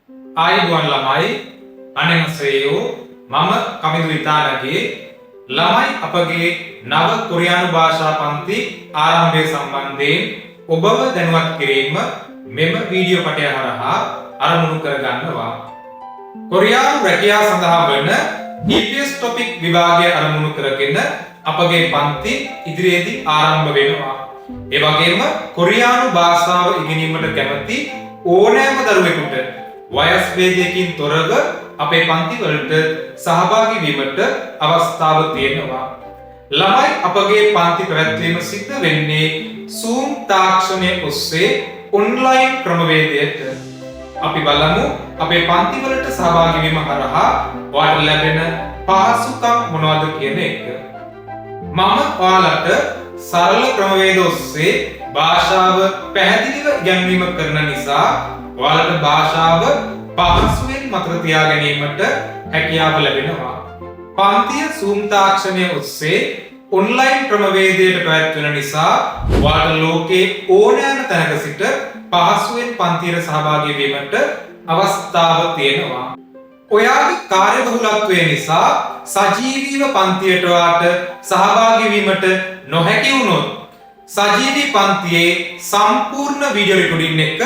ආයුබෝවන් ළමයි අනේමසෙයෝ මම කමිදු විතානගේ ළමයි අපගේ නව කොරියානු භාෂා පන්ති ආරම්භය සම්බන්ධයෙන් ඔබව දැනුවත් කිරීම මෙම වීඩියෝ පටය හරහා අරමුණු කරගන්නවා. කොරියානු රැකියාව සඳහා වන EPS ටොපික් විභාගය අරමුණු කරගෙන අපගේ පන්ති ඉදිරියේදී ආරම්භ වෙනවා. ඒ වගේම කොරියානු භාෂාව ඉගෙනීමට කැමති ඕනෑම දරුවෙකුට වයස් භේදයකින් තොරව අපේ පන්ති වලට සහභාගී වීමට අවස්ථාව තියෙනවා. ළමයි අපගේ පන්ති පැවැත්වීම සිද්ධ වෙන්නේ Zoom තාක්ෂණය ඔස්සේ ඔන්ලයින් ක්‍රමවේදයට. අපි බලමු අපේ පන්ති වලට සහභාගී වීම හරහා ඔයාලට ලැබෙන පහසුකම් මොනවද කියන එක. මම ඔයාලට සරල ක්‍රමවේද ඔස්සේ භාෂාව පැහැදිලිව ඉගෙනීම කරන නිසා ඔයාලට භාෂාව පහසුවෙන් මතක තියා ගැනීමට හැකියාව ලැබෙනවා. පන්තිය Zoom තාක්ෂණය ඔස්සේ ඔන්ලයින් ක්‍රමවේදයට පැවැත්වෙන නිසා ඔයාලට ලෝකේ ඕනෑම තැනක සිට පහසුවෙන් පන්තියට සහභාගී වීමට අවස්ථාව තියෙනවා. ඔයාගේ කාර්යබහුලත්වය නිසා සජීවීව පන්තියට ඔයාට සහභාගී වීමට නොහැකි වුණොත් සජීවී පන්තියේ සම්පූර්ණ වීඩියෝ රෙකෝඩින් එක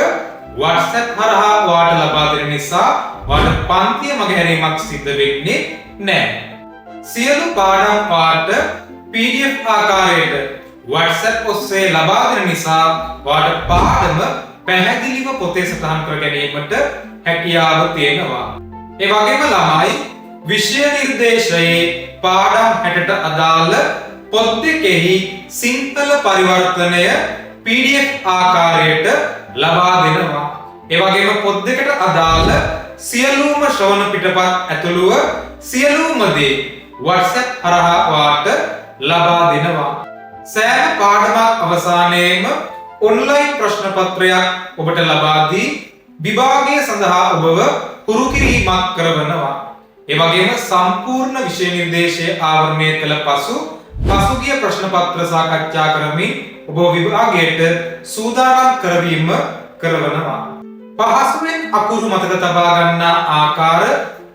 WhatsApp හරහා ඔයාට ලබා දෙන නිසා ඔයාට පන්තිය මගහැරීමක් සිද්ධ වෙන්නේ නැහැ. සියලු පාඩම් ඔයාට PDF ආකාරයට WhatsApp ඔස්සේ ලබා දෙන නිසා ඔයාට පාඩම පැහැදිලිව පොතේ සටහන් කර ගැනීමට හැකියාව තියෙනවා. ඒ වගේම ළමයි විෂය නිර්දේශයේ පාඩම් 60ට අදාළ පොත් දෙකෙහි සිංහල පරිවර්තනය PDF ආකාරයට ලබා දෙනවා. ඒ වගේම පොත් දෙකට අදාළ සියලුම ශ්‍රවණ පිටපත් ඇතුළුව සියලුම දේ WhatsApp හරහා ඔයාට ලබා දෙනවා. සෑම පාඩමක් අවසානයේම ඔන්ලයින් ප්‍රශ්න පත්‍රයක් ඔබට ලබා දී විභාගය සඳහා ඔබව හුරු කිරීමක් කරවනවා. ඒ වගේම සම්පූර්ණ විෂය නිර්දේශය ආවරණය කළ පසු පසුගිය ප්‍රශ්න පත්‍ර සාකච්ඡා කරමින් ඔබ විභාගයට සූදානම් කරවීම කරවනවා. පහසුවෙන් අකුරු මතක තබා ගන්නා ආකාර,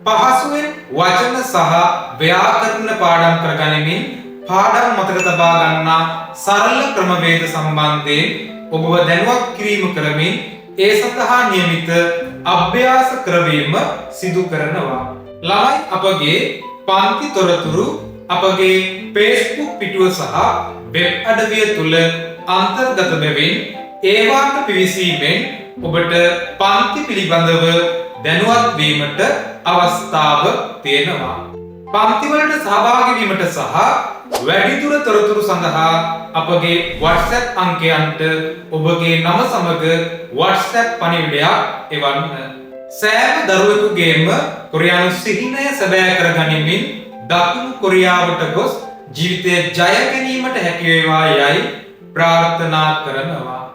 පහසුවෙන් වචන සහ ව්‍යාකරණ පාඩම් කරගනිමින් පාඩම් මතක තබා ගන්නා සරල ක්‍රමවේද සම්බන්ධයෙන් ඔබව දැනුවත් කිරීම කරමින් ඒ සඳහා නියමිත අභ්‍යාස කරවීම සිදු කරනවා. ළමයි අපගේ පන්ති තොරතුරු අපගේ Facebook පිටුව සහ වෙබ් අඩවිය තුල අන්තර්ගත බැවින් ඒවාට පිවිසීමෙන් ඔබට පන්ති පිළිබඳව දැනුවත් වීමට අවස්ථාව තියෙනවා. පන්ති වලට සහභාගී වීමට සහ වැඩිදුර තොරතුරු සඳහා අපගේ WhatsApp අංකයන්ට ඔබගේ නම සමග WhatsApp පණිවිඩයක් එවන්න. සෑම දරුවෙකුගේම කොරියානු සිහිනය සැබෑ කර ගනිමින් දකුණු කොරියාවට ගොස් ජීවිතය ජය ගැනීමට හැකි වේවා යයි ප්‍රාර්ථනා කරනවා.